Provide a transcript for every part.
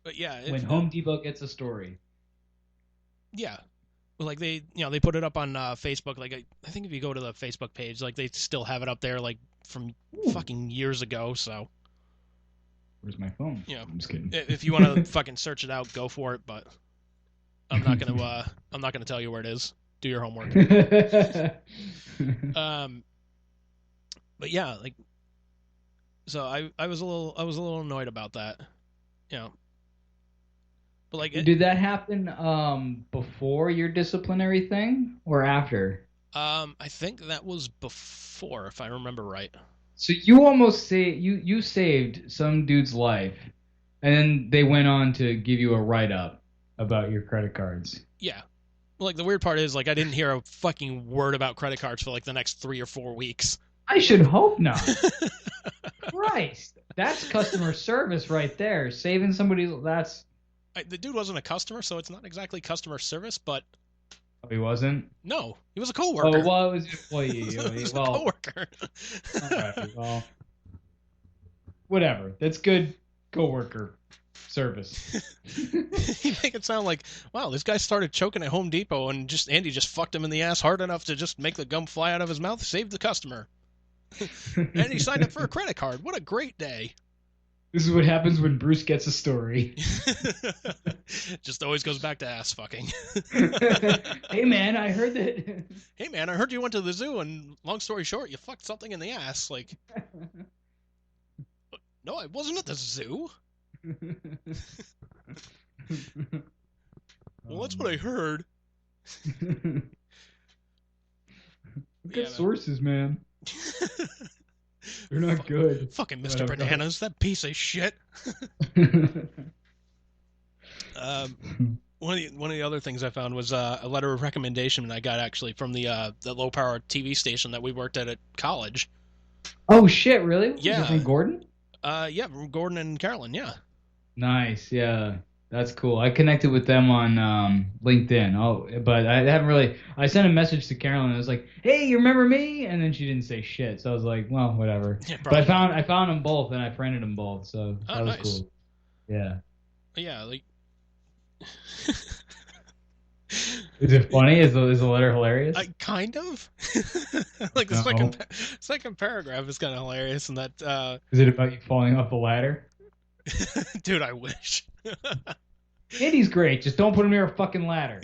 But yeah, When Home Depot gets a story. yeah, like they put it up on Facebook. Like I think if you go to the Facebook page, like they still have it up there, like from Ooh, fucking years ago. So where's my phone? you know, I'm just kidding. if you want to fucking search it out, go for it. But I'm not gonna tell you where it is. Do your homework. Um, but yeah, like so I was a little annoyed about that. You know, but like Did that happen before your disciplinary thing or after? I think that was before, if I remember right. So you almost say you saved some dude's life, and then they went on to give you a write up about your credit cards. Yeah. Like the weird part is like I didn't hear a fucking word about credit cards for like the next 3 or 4 weeks. I should hope not. Christ, that's customer service right there. Saving somebody. That's The dude wasn't a customer, so it's not exactly customer service, but oh, he wasn't. no, he was a Oh coworker. well, it was an He employee. was a Well, coworker. all right. Well, whatever. That's good coworker service. You make it sound like, wow, this guy started choking at Home Depot and just Andy just fucked him in the ass hard enough to just make the gum fly out of his mouth, saved the customer. And he signed up for a credit card. What a great day. This is what happens when Bruce gets a story. Just always goes back to ass fucking. Hey man, I heard that. Hey man, I heard you went to the zoo and long story short, you fucked something in the ass. Like, no, I wasn't at the zoo. Well, that's what I heard. Look Yeah, at sources, man. They're not good. Fucking Mr. Whatever. Bananas, that piece of shit. One of the other things I found was a letter of recommendation I got actually from the low power TV station that we worked at college. Oh shit, really? Was it Yeah, from Gordon? yeah, from Gordon and Carolyn. Yeah, Nice, yeah. That's cool. I connected with them on LinkedIn. Oh, but I haven't really. I sent a message to Carolyn. And I was like, "Hey, you remember me?" And then she didn't say shit. So I was like, "Well, whatever." yeah, But probably not. I found them both and I friended them both. So Oh, that was nice. cool. Yeah. Yeah, like Is it funny? Is the letter hilarious? I kind of like the No. second paragraph is kind of hilarious, and that Is it about you falling off the ladder? dude, I wish. Andy's great. Just don't put him near a fucking ladder.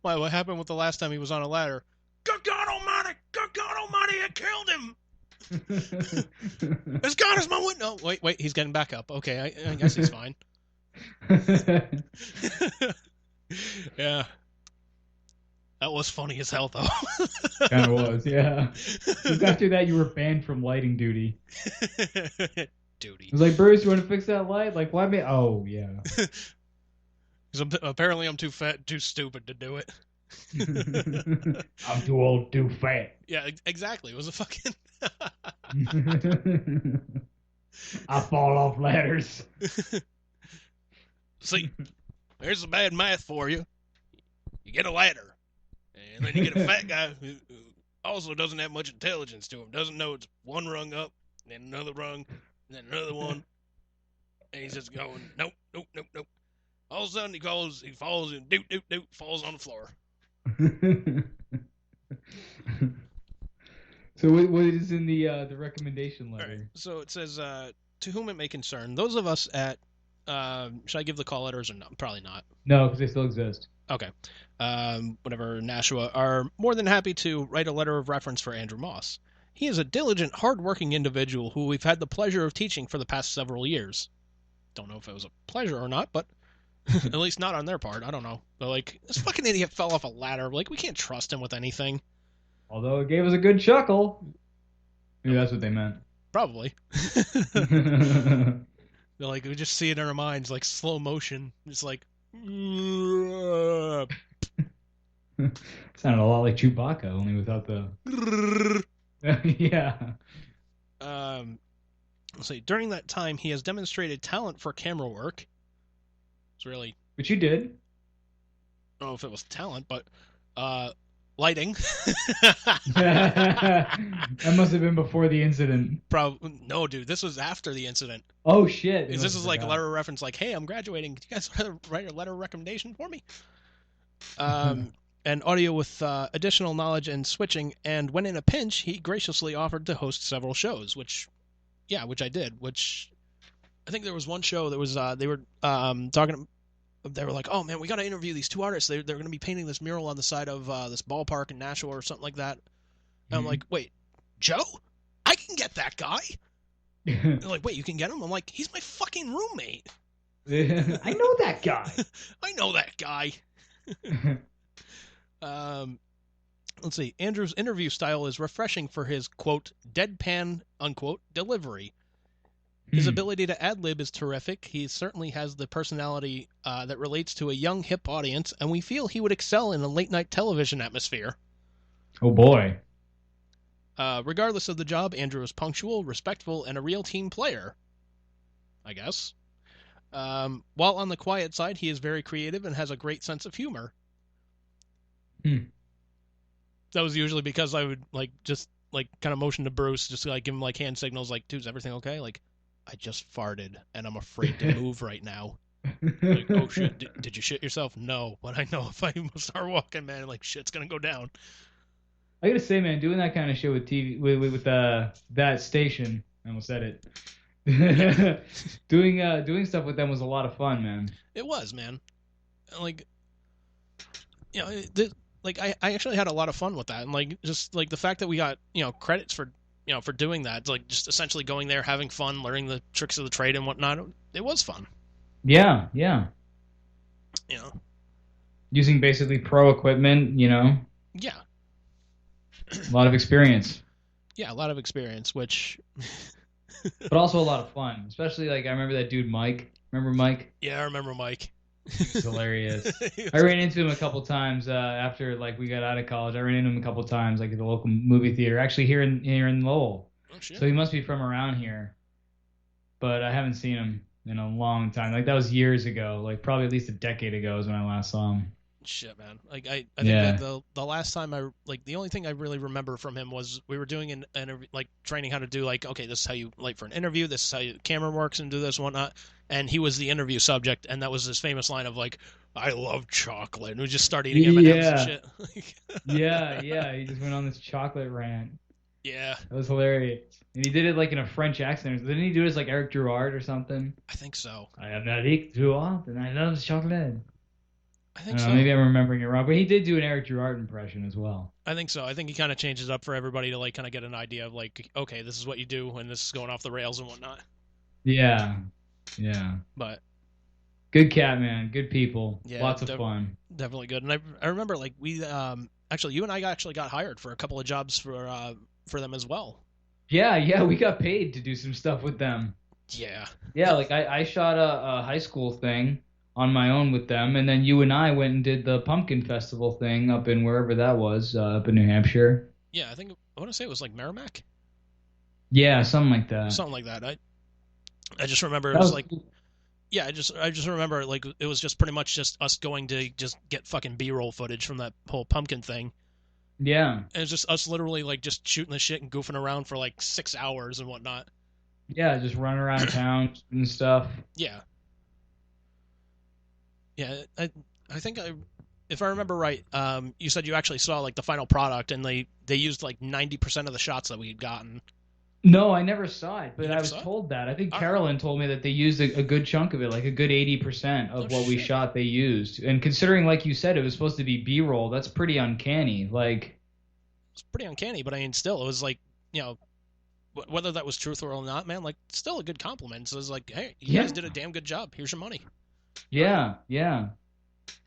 Why? What happened with the last time he was on a ladder? Good God Almighty! Good God Almighty! It killed him. As God is my witness. No, wait, he's getting back up. Okay, I guess he's fine. Yeah, that was funny as hell though. Kind of was, yeah. Because after that, you were banned from lighting duty. Duty. It was like, Bruce, you want to fix that light? Like, why me? Oh, yeah. Apparently, I'm too fat, too stupid to do it. I'm too old, too fat. Yeah, exactly. It was a fucking. I fall off ladders. See, there's the bad math for you. You get a ladder, and then you get a fat guy who also doesn't have much intelligence to him. Doesn't know it's one rung up, then another rung, then another one, and he's just going nope, nope, nope, nope. All of a sudden he falls and doot doot doot falls on the floor. So what is in the recommendation All right, letter? so it says, to whom it may concern, those of us at, should I give the call letters or not? Probably not. No, because they still exist. Okay. Whatever, Nashua, are more than happy to write a letter of reference for Andrew Moss. He is a diligent, hard-working individual who we've had the pleasure of teaching for the past several years. Don't know if it was a pleasure or not, but at least not on their part. I don't know. But, like, this fucking idiot fell off a ladder. Like, we can't trust him with anything. Although it gave us a good chuckle. Maybe that's what they meant. Probably. Like, we just see it in our minds, like, slow motion. It's like... Sounded a lot like Chewbacca, only without the. Yeah. Let's see. During that time, he has demonstrated talent for camera work. It's really... But you did. I don't know if it was talent, but... lighting. That must have been before the incident. Probably no, dude. This was after the incident. Oh shit! They Is this must have is like a forgot. letter of reference, like, "Hey, I'm graduating. Could you guys write a letter of recommendation for me?" And audio with additional knowledge and switching. And when in a pinch, he graciously offered to host several shows, which I did. Which I think there was one show that was they were talking. They were like, "Oh man, we got to interview these two artists. They're going to be painting this mural on the side of this ballpark in Nashville or something like that." And I'm like, "Wait, Joe? I can get that guy." They're like, "Wait, you can get him?" I'm like, "He's my fucking roommate. I know that guy. I know that guy." Um, let's see. Andrew's interview style is refreshing for his, quote, deadpan, unquote, delivery. His ability to ad-lib is terrific. He certainly has the personality that relates to a young, hip audience, and we feel he would excel in a late-night television atmosphere. Oh boy. Regardless of the job, Andrew is punctual, respectful, and a real team player, I guess. While on the quiet side, he is very creative and has a great sense of humor. That was usually because I would just kind of motion to Bruce, just like give him like hand signals, like, "Dude, is everything okay?" Like, "I just farted and I'm afraid to move right now." Like, "Oh shit, did you shit yourself?" "No, but I know if I start walking, man, like shit's gonna go down." I gotta say, man, doing that kind of shit with TV with that station, I almost said it. Doing stuff with them was a lot of fun, man. It was, man. Like, you know, I actually had a lot of fun with that, and like just like the fact that we got credits for for doing that, like just essentially going there, having fun, learning the tricks of the trade and whatnot. It was fun. Yeah, yeah. You know. Using basically pro equipment, Yeah. A lot of experience. Yeah, a lot of experience, which. But also a lot of fun, especially like I remember that dude Mike. Remember Mike? Yeah, I remember Mike. He's hilarious. I ran into him a couple times after like we got out of college. I ran into him a couple times like at the local movie theater, actually here in Lowell. Oh shit. So he must be from around here, but I haven't seen him in a long time. Like that was years ago, like probably at least a decade ago is when I last saw him. Shit, man. Like I think Yeah. that the last time the only thing I really remember from him was we were doing an interview, like training how to do like, okay, this is how you for an interview, this is how the camera works and do this and whatnot. And he was the interview subject, and that was his famous line of like, "I love chocolate," and we just started eating M&Ms and shit. Yeah, yeah. He just went on this chocolate rant. Yeah. That was hilarious. And he did it like in a French accent. Didn't he do it as like Eric Drouard or something? I think so. I am Eric Drouard and I love chocolate. I think so. Maybe I'm remembering it wrong, but he did do an Eric Drouard impression as well. I think so. I think he kind of changes up for everybody to like kind of get an idea of like, okay, this is what you do when this is going off the rails and whatnot. Yeah, yeah. But good cat, man. Good people. yeah, Lots of fun. Definitely good. And I remember like we actually you and I actually got hired for a couple of jobs for them as well. Yeah. We got paid to do some stuff with them. Yeah. Yeah, like I shot a high school thing on my own with them, and then you and I went and did the pumpkin festival thing up in wherever that was, up in New Hampshire. Yeah, I want to say it was like Merrimack. Yeah, something like that. Something like that. I just remember it was like cool. Yeah, I just remember like it was just pretty much just us going to just get fucking B-roll footage from that whole pumpkin thing. Yeah. And it's just us literally like just shooting the shit and goofing around for like 6 hours and whatnot. Yeah, just running around town and stuff. Yeah. Yeah, I think if I remember right, you said you actually saw like the final product, and they used like 90% of the shots that we had gotten. No, I never saw it, but I was saw it? told that. I think Carolyn told me that they used a good chunk of it, like a good 80% of what we shot they used. And considering, like you said, it was supposed to be B-roll, that's pretty uncanny. Like, it's pretty uncanny, but I mean, still, it was like, whether that was truthful or not, man, like, still a good compliment. So it was like, hey, you guys did a damn good job. Here's your money. Yeah, yeah.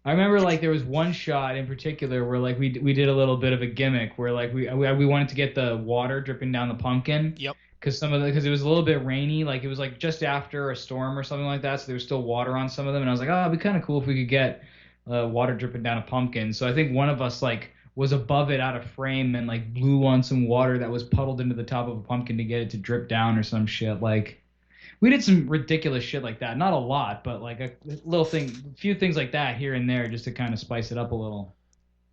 I remember like there was one shot in particular where like we did a little bit of a gimmick where like we wanted to get the water dripping down the pumpkin. Yep. Because it was a little bit rainy, like it was like just after a storm or something like that, so there was still water on some of them, and I was like, oh, it'd be kind of cool if we could get water dripping down a pumpkin. So I think one of us like was above it out of frame and like blew on some water that was puddled into the top of a pumpkin to get it to drip down or some shit. Like we did some ridiculous shit like that. Not a lot, but like a little thing, a few things like that here and there just to kind of spice it up a little.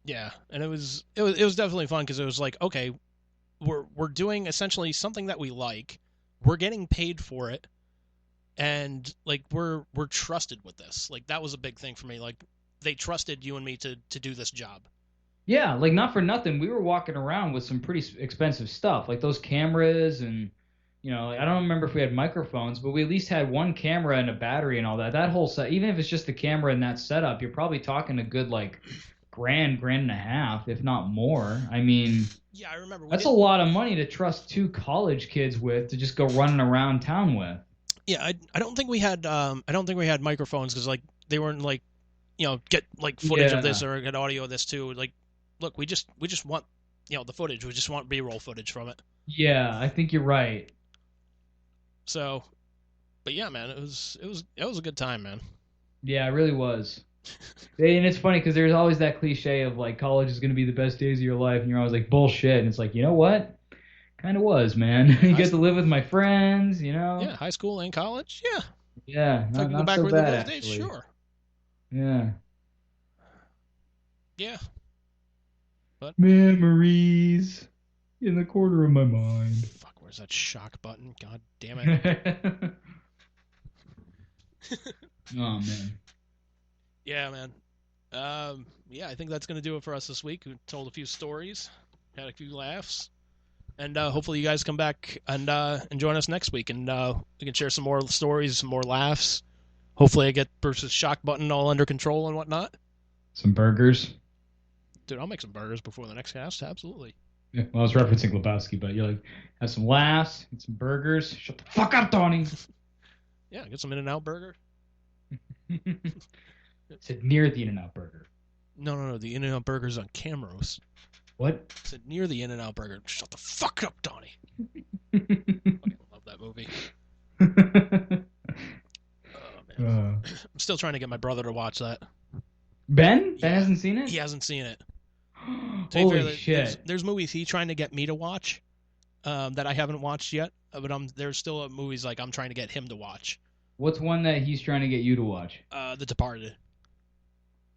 Yeah, and it was definitely fun because it was like, okay, we're doing essentially something that we like. We're getting paid for it, and like we're trusted with this. Like that was a big thing for me. Like they trusted you and me to do this job. Yeah, like not for nothing, we were walking around with some pretty expensive stuff, like those cameras and I don't remember if we had microphones, but we at least had one camera and a battery and all that. That whole set, even if it's just the camera and that setup, you're probably talking a good like grand and a half, if not more. I mean, Yeah, I remember we that's a didn't. lot of money to trust two college kids with to just go running around town with. Yeah, I don't think we had I don't think we had microphones because like they weren't like get like footage of this Yeah. or get audio of this too. Like, look, we just want the footage. We just want B-roll footage from it. Yeah, I think you're right. So, but yeah, man, it was a good time, man. Yeah, it really was. And it's funny because there's always that cliche of like college is going to be the best days of your life, and you're always like bullshit. And it's like, you know what? Kind of was, man. Yeah, You get to live with my friends, yeah, high school and college. Yeah, Yeah, if I not could go not back so and relive bad those days, actually. sure. Yeah. Yeah, but Memories in the corner of my mind. fuck, where's that shock button? God damn it. Oh man. Yeah, man. Yeah, I think that's gonna do it for us this week. We told a few stories, had a few laughs, and hopefully you guys come back and join us next week, and we can share some more stories, some more laughs. Hopefully, I get Bruce's shock button all under control and whatnot. Some burgers. Dude, I'll make some burgers before the next cast. Absolutely. Yeah, well, I was referencing Lebowski, but you're like, have some laughs, get some burgers. Shut the fuck up, Tony. Yeah, get some In-N-Out burger. Said near the In-N-Out burger. No, no, no. The In-N-Out burger's on Camrose. What? I said near the In-N-Out burger. Shut the fuck up, Donnie. Fucking love that movie. Oh man, I'm still trying to get my brother to watch that. Ben? Ben Yeah, hasn't seen it? he hasn't seen it. To be Holy fair, shit. there's movies he's trying to get me to watch that I haven't watched yet. But there's still movies like I'm trying to get him to watch. What's one that he's trying to get you to watch? The Departed.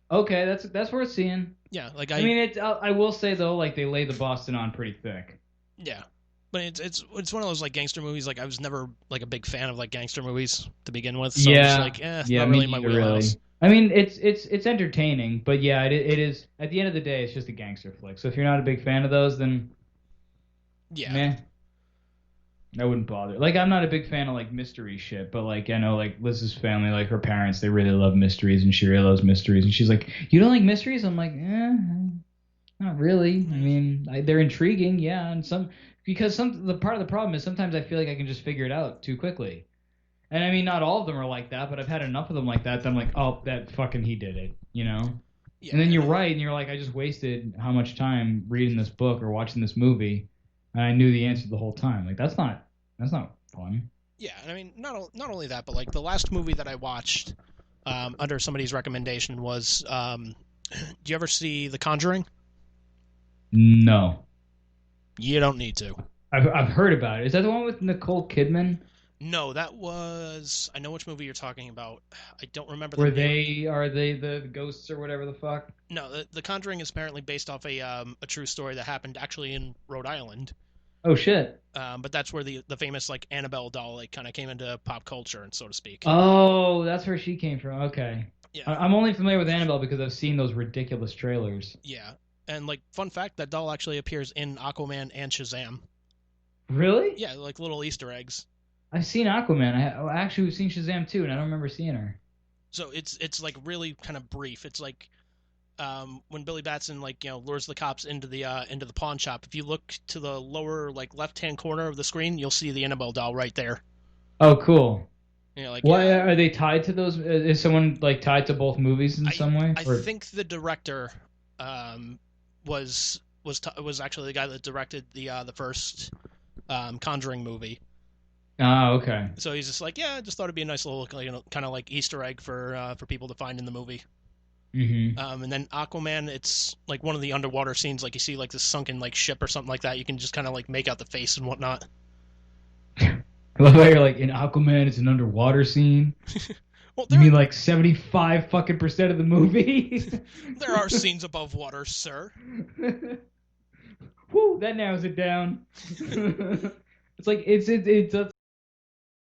Okay, that's worth seeing. Yeah, like I mean, I will say though, like they lay the Boston on pretty thick. yeah, but it's one of those like gangster movies. Like I was never like a big fan of like gangster movies to begin with. So I'm just Yeah, like, it's yeah, not me really my neither, wheelhouse. really. I mean, it's entertaining, but yeah, it is. At the end of the day, it's just a gangster flick. So if you're not a big fan of those, then Yeah, meh, I wouldn't bother. Like I'm not a big fan of like mystery shit, but like I know like Liz's family, like her parents, they really love mysteries, and she really loves mysteries, and she's like, you don't like mysteries? I'm like, not really. I mean, they're intriguing, yeah, and because the part of the problem is sometimes I feel like I can just figure it out too quickly. And I mean, not all of them are like that, but I've had enough of them like that I'm like, oh, that fucking he did it, you know? yeah, And then you're right, and you're like, I just wasted how much time reading this book or watching this movie, and I knew the answer the whole time. Like that's not fun. yeah. And I mean, not only that, but like the last movie that I watched under somebody's recommendation was, do you ever see The Conjuring? No, You don't need to. I've heard about it. Is that the one with Nicole Kidman No, that was. I know which movie you're talking about. I don't remember the where name. they are the ghosts or whatever the fuck? No, the Conjuring is apparently based off a true story that happened actually in Rhode Island. Oh shit. But that's where the famous like Annabelle doll like kind of came into pop culture and so to speak. Oh, that's where she came from. Okay. Yeah, I'm only familiar with Annabelle because I've seen those ridiculous trailers. yeah. And like fun fact, that doll actually appears in Aquaman and Shazam. Really? Yeah, like little Easter eggs. I've seen Aquaman. Actually, we've seen Shazam too, and I don't remember seeing her. So it's like really kind of brief. It's like when Billy Batson like lures the cops into the pawn shop. If you look to the lower like left hand corner of the screen, you'll see the Annabelle doll right there. Oh, cool. Like Why are they tied to those? Is someone like tied to both movies in some way? I think the director was actually the guy that directed the first Conjuring movie. Oh, okay. So he's just like, yeah, I just thought it'd be a nice little kind of like Easter egg for people to find in the movie. Mm-hmm. And then Aquaman, it's like one of the underwater scenes, like you see like this sunken like ship or something like that. You can just kind of like make out the face and whatnot. I love how you're like in Aquaman. It's an underwater scene. Well, You mean like 75 fucking percent of the movie? there are scenes above water, sir. Whew, that narrows it down. It's like it's